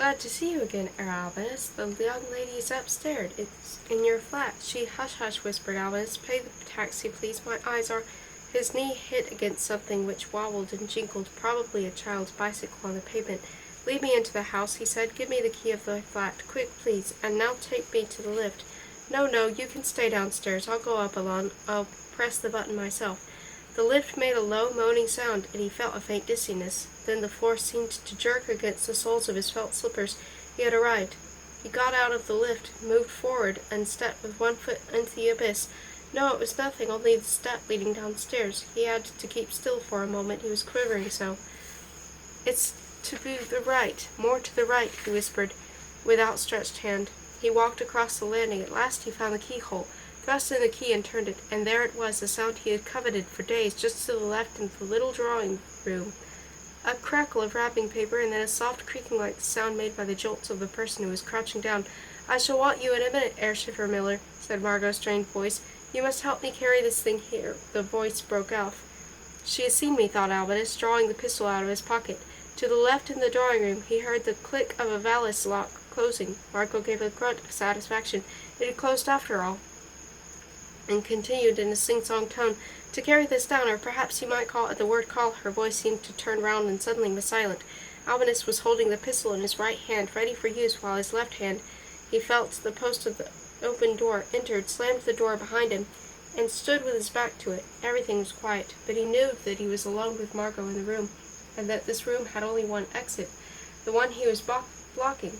Glad to see you again, Albinus. The young lady is upstairs. It's in your flat. She, hush, hush, whispered Albinus. Pay the taxi, please. My eyes are... His knee hit against something which wobbled and jingled, probably a child's bicycle on the pavement. Lead me into the house, he said. Give me the key of the flat. Quick, please. And now take me to the lift. No, you can stay downstairs. I'll go up alone. I'll press the button myself. The lift made a low, moaning sound, and he felt a faint dizziness. Then the floor seemed to jerk against the soles of his felt slippers. He had arrived. He got out of the lift, moved forward, and stepped with one foot into the abyss. No, it was nothing, only the step leading downstairs. He had to keep still for a moment. He was quivering so. It's to the right, more to the right, he whispered, with outstretched hand. He walked across the landing. At last he found the keyhole, thrust in the key and turned it, and there it was, the sound he had coveted for days, just to the left in the little drawing-room. A crackle of wrapping paper, and then a soft creaking like the sound made by the jolts of the person who was crouching down. I shall want you in a minute, Airshipper Miller, said Margot's strained voice. You must help me carry this thing here. The voice broke off. She has seen me, thought Albinus, drawing the pistol out of his pocket. To the left in the drawing-room, he heard the click of a valise lock closing. Margot gave a grunt of satisfaction. It had closed after all, and continued in a sing-song tone, to carry this down, or perhaps you might call at the word call. Her voice seemed to turn round and suddenly was silent. Albinus was holding the pistol in his right hand, ready for use, while his left hand, he felt the post of the open door, entered, slammed the door behind him, and stood with his back to it. Everything was quiet, but he knew that he was alone with Margot in the room, and that this room had only one exit, the one he was blocking.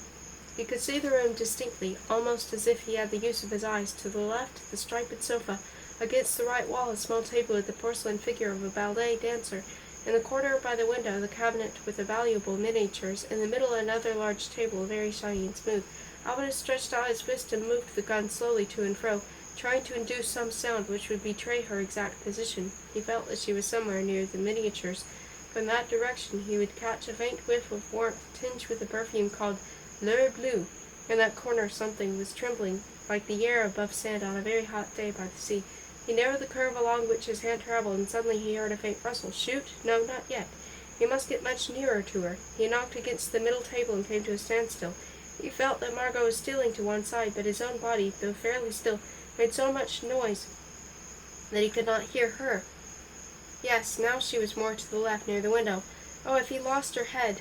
He could see the room distinctly, almost as if he had the use of his eyes. To the left, the striped sofa. Against the right wall, a small table with the porcelain figure of a ballet dancer. In the corner by the window, the cabinet with the valuable miniatures. In the middle, another large table, very shiny and smooth. Albinus stretched out his fist and moved the gun slowly to and fro, trying to induce some sound which would betray her exact position. He felt that she was somewhere near the miniatures. From that direction he would catch a faint whiff of warmth tinged with a perfume called L'Heure Bleue. In that corner something was trembling, like the air above sand on a very hot day by the sea. He narrowed the curve along which his hand traveled, and suddenly he heard a faint rustle. Shoot? No, not yet. He must get much nearer to her. He knocked against the middle table and came to a standstill. He felt that Margot was stealing to one side, but his own body, though fairly still, made so much noise that he could not hear her. Yes, now she was more to the left, near the window. Oh, if he lost her head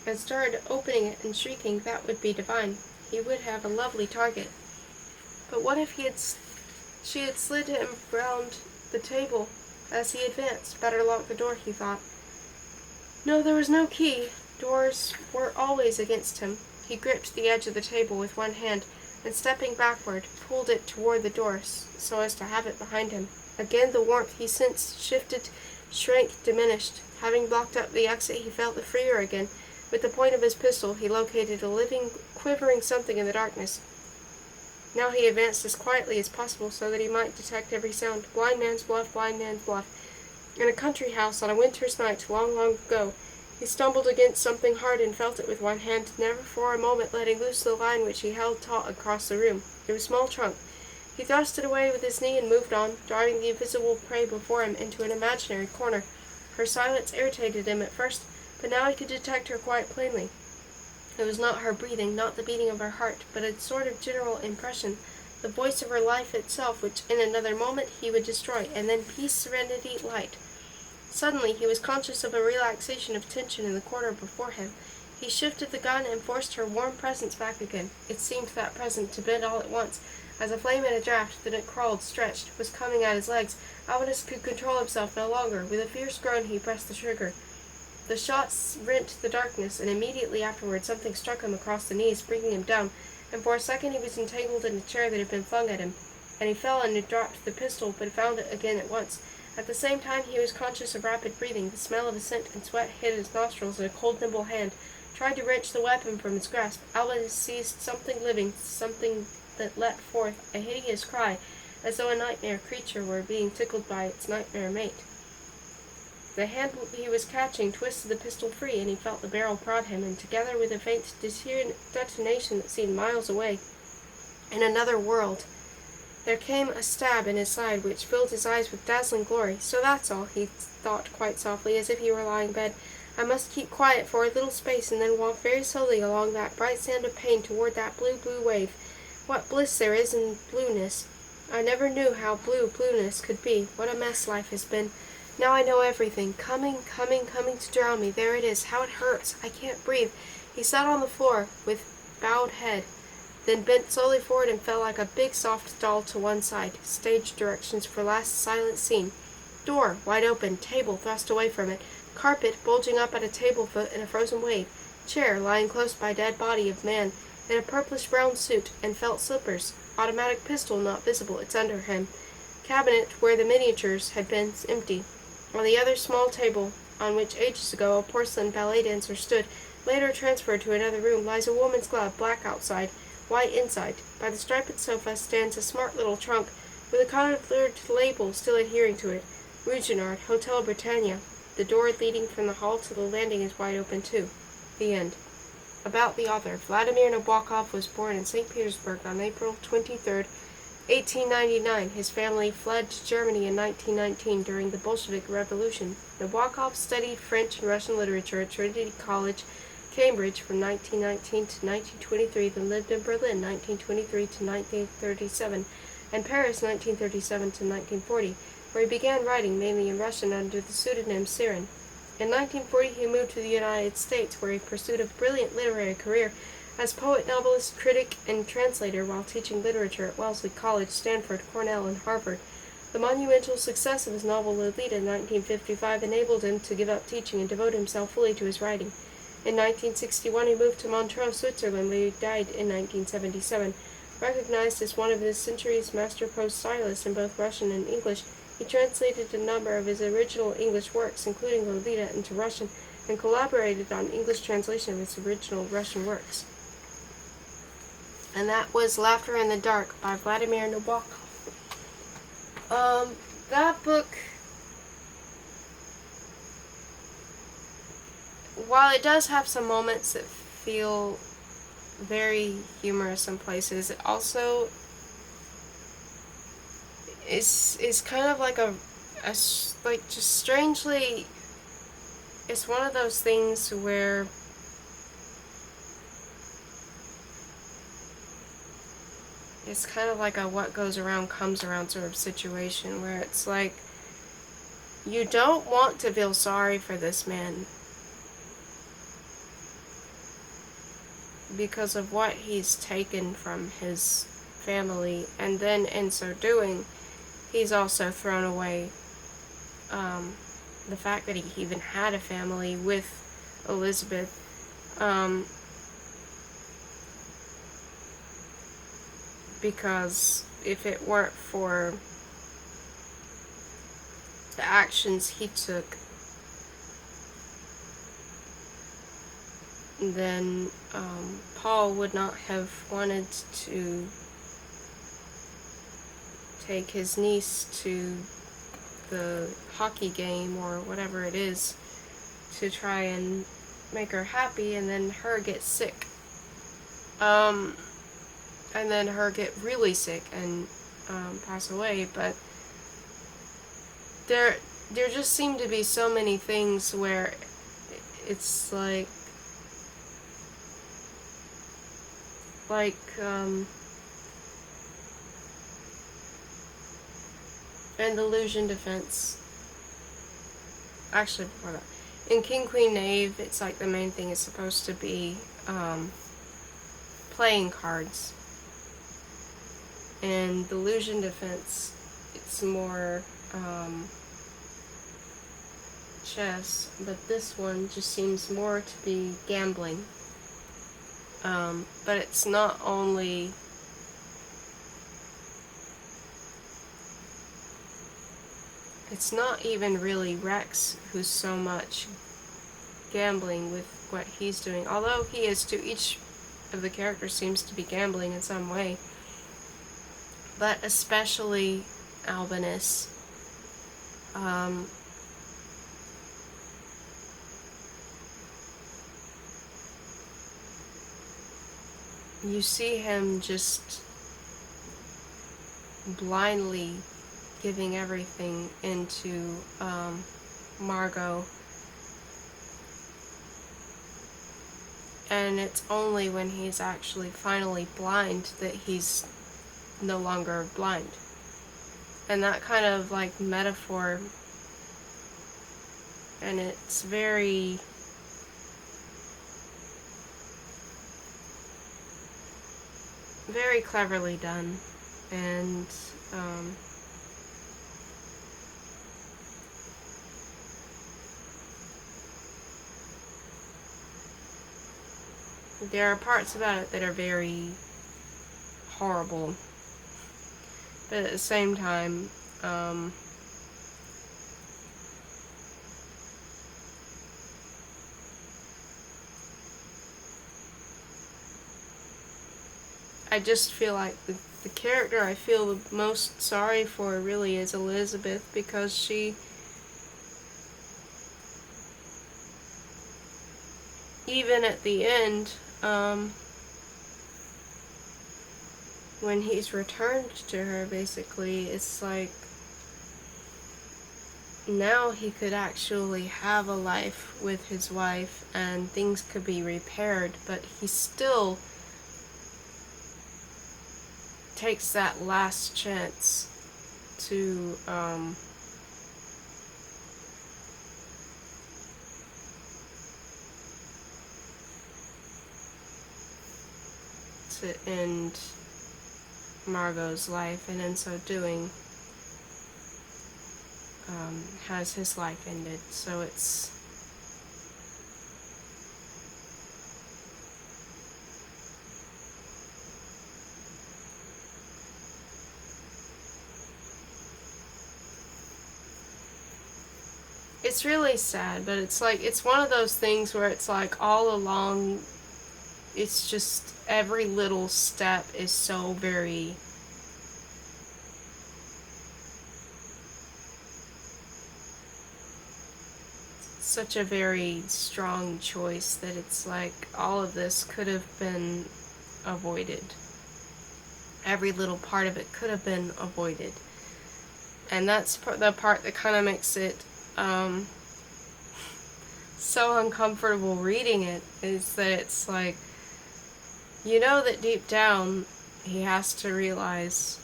and started opening it and shrieking, that would be divine. He would have a lovely target. But what if she had slid him round the table as he advanced? Better lock the door, he thought. No, there was no key. Doors were always against him. He gripped the edge of the table with one hand, and stepping backward, pulled it toward the door so as to have it behind him. Again the warmth he sensed shifted, shrank, diminished. Having blocked up the exit, he felt the freer again. With the point of his pistol, he located a living, quivering something in the darkness. Now he advanced as quietly as possible so that he might detect every sound. Blind man's bluff, blind man's bluff. In a country house on a winter's night, long, long ago, he stumbled against something hard and felt it with one hand, never for a moment letting loose the line which he held taut across the room. It was a small trunk. He thrust it away with his knee and moved on, driving the invisible prey before him into an imaginary corner. Her silence irritated him at first, but now he could detect her quite plainly. It was not her breathing, not the beating of her heart, but a sort of general impression, the voice of her life itself, which in another moment he would destroy, and then peace, serenity, light. Suddenly he was conscious of a relaxation of tension in the corner before him. He shifted the gun and forced her warm presence back again. It seemed that presence to bend all at once, as a flame in a draught. Then it crawled, stretched, was coming at his legs. Albinus could control himself no longer. With a fierce groan he pressed the trigger. The shot rent the darkness, and immediately afterward something struck him across the knees, bringing him down, and for a second he was entangled in a chair that had been flung at him, and he fell and dropped the pistol, but found it again at once. At the same time he was conscious of rapid breathing. The smell of scent and sweat hit his nostrils, and a cold, nimble hand tried to wrench the weapon from his grasp. Albinus seized something living, something that let forth a hideous cry, as though a nightmare creature were being tickled by its nightmare mate. The hand he was catching twisted the pistol free, and he felt the barrel prod him, and together with a faint detonation that seemed miles away, in another world, there came a stab in his side which filled his eyes with dazzling glory. So that's all, he thought quite softly, as if he were lying in bed. I must keep quiet for a little space and then walk very slowly along that bright sand of pain toward that blue, blue wave. What bliss there is in blueness! I never knew how blue blueness could be. What a mess life has been. Now I know everything. Coming, coming, coming to drown me. There it is. How it hurts. I can't breathe. He sat on the floor with bowed head, then bent slowly forward and fell like a big soft doll to one side. Stage directions for last silent scene. Door wide open. Table thrust away from it. Carpet bulging up at a table foot in a frozen wave. Chair lying close by dead body of man in a purplish-brown suit and felt slippers. Automatic pistol not visible. It's under him. Cabinet where the miniatures had been empty. On the other small table, on which ages ago a porcelain ballet dancer stood, later transferred to another room, lies a woman's glove, black outside, white inside. By the striped sofa stands a smart little trunk with a colored label still adhering to it. Ruginard, Hotel Britannia. The door leading from the hall to the landing is wide open too. The end. About the author. Vladimir Nabokov was born in St. Petersburg on April 23, 1899. His family fled to Germany in 1919 during the Bolshevik Revolution. Nabokov studied French and Russian literature at Trinity College, Cambridge from 1919 to 1923, then lived in Berlin 1923 to 1937, and Paris 1937 to 1940, where he began writing mainly in Russian under the pseudonym Sirin. In 1940 he moved to the United States, where he pursued a brilliant literary career as poet, novelist, critic, and translator while teaching literature at Wellesley College, Stanford, Cornell, and Harvard. The monumental success of his novel Lolita in 1955 enabled him to give up teaching and devote himself fully to his writing. In 1961 he moved to Montreux, Switzerland, where he died in 1977. Recognized as one of this century's master prose stylists in both Russian and English, he translated a number of his original English works, including Lolita, into Russian, and collaborated on English translation of his original Russian works. And that was Laughter in the Dark by Vladimir Nabokov. That book, while it does have some moments that feel very humorous in places, it also is kind of like like just strangely, it's one of those things where it's kind of like a what goes around comes around sort of situation, where it's like you don't want to feel sorry for this man because of what he's taken from his family, and then in so doing he's also thrown away the fact that he even had a family with Elizabeth. Because if it weren't for the actions he took, then Paul would not have wanted to take his niece to the hockey game or whatever it is to try and make her happy, and then her get sick. And then her get really sick and pass away. But there just seem to be so many things where it's like and illusion defense. Actually, before that, in King Queen Knave, it's like the main thing is supposed to be playing cards. And delusion defense, it's more chess, but this one just seems more to be gambling. But it's not only it's not even really Rex who's so much gambling with what he's doing, although he is too. Each of the characters seems to be gambling in some way. But especially Albinus. You see him just blindly giving everything into Margot, And it's only when he's actually finally blind that he's no longer blind. And that kind of like metaphor, and it's very very cleverly done. And there are parts about it that are very horrible, but at the same time, I just feel like the character I feel the most sorry for really is Elizabeth, because she, even at the end, when he's returned to her, basically, it's like now he could actually have a life with his wife and things could be repaired, but he still takes that last chance to end Margot's life, and in so doing has his life ended. So it's really sad, but it's like, it's one of those things where it's like all along, it's just every little step is so very such a very strong choice that it's like all of this could have been avoided. Every little part of it could have been avoided. And that's the part that kind of makes it so uncomfortable reading it, is that it's like, you know that deep down he has to realize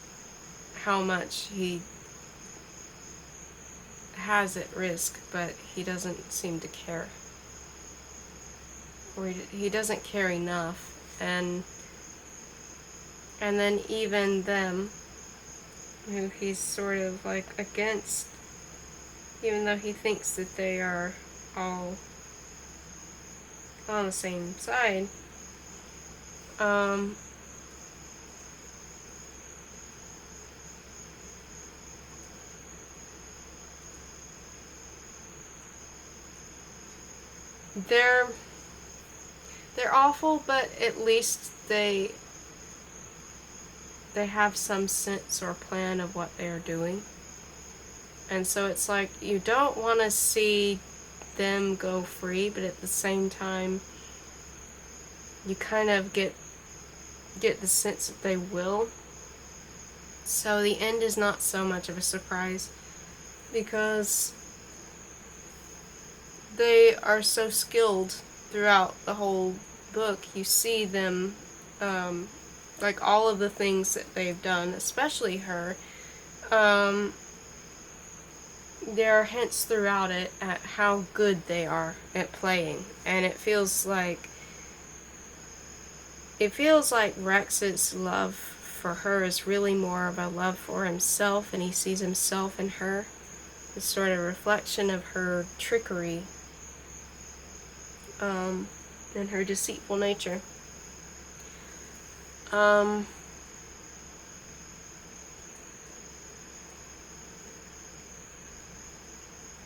how much he has at risk, but he doesn't seem to care. Or he doesn't care enough. And then even them, who he's sort of like against, even though he thinks that they are all on the same side, they're awful, but at least they have some sense or plan of what they're doing. And so it's like, you don't want to see them go free, but at the same time you kind of get the sense that they will. So the end is not so much of a surprise, because they are so skilled throughout the whole book. You see them, like all of the things that they've done, especially her, there are hints throughout it at how good they are at playing. And it feels like Rex's love for her is really more of a love for himself, and he sees himself in her, this sort of reflection of her trickery, and her deceitful nature.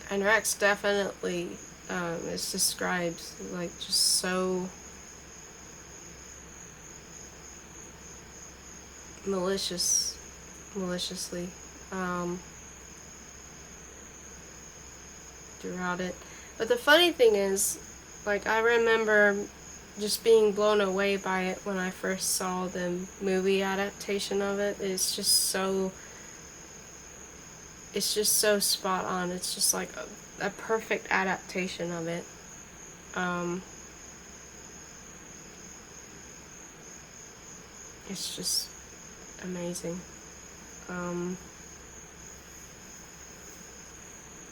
And Rex definitely is described like just so maliciously throughout it. But the funny thing is, like, I remember just being blown away by it when I first saw the movie adaptation of it. It's just so spot on. It's just like a perfect adaptation of it. It's just amazing.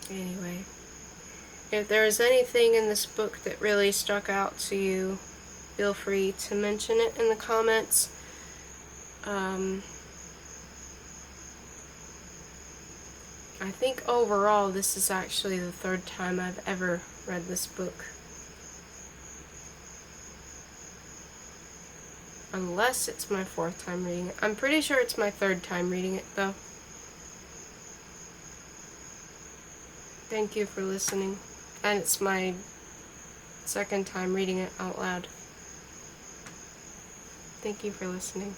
Anyway, if there is anything in this book that really stuck out to you, feel free to mention it in the comments. I think overall this is actually the third time I've ever read this book. Unless it's my fourth time reading it. I'm pretty sure it's my third time reading it, though. Thank you for listening. And it's my second time reading it out loud. Thank you for listening.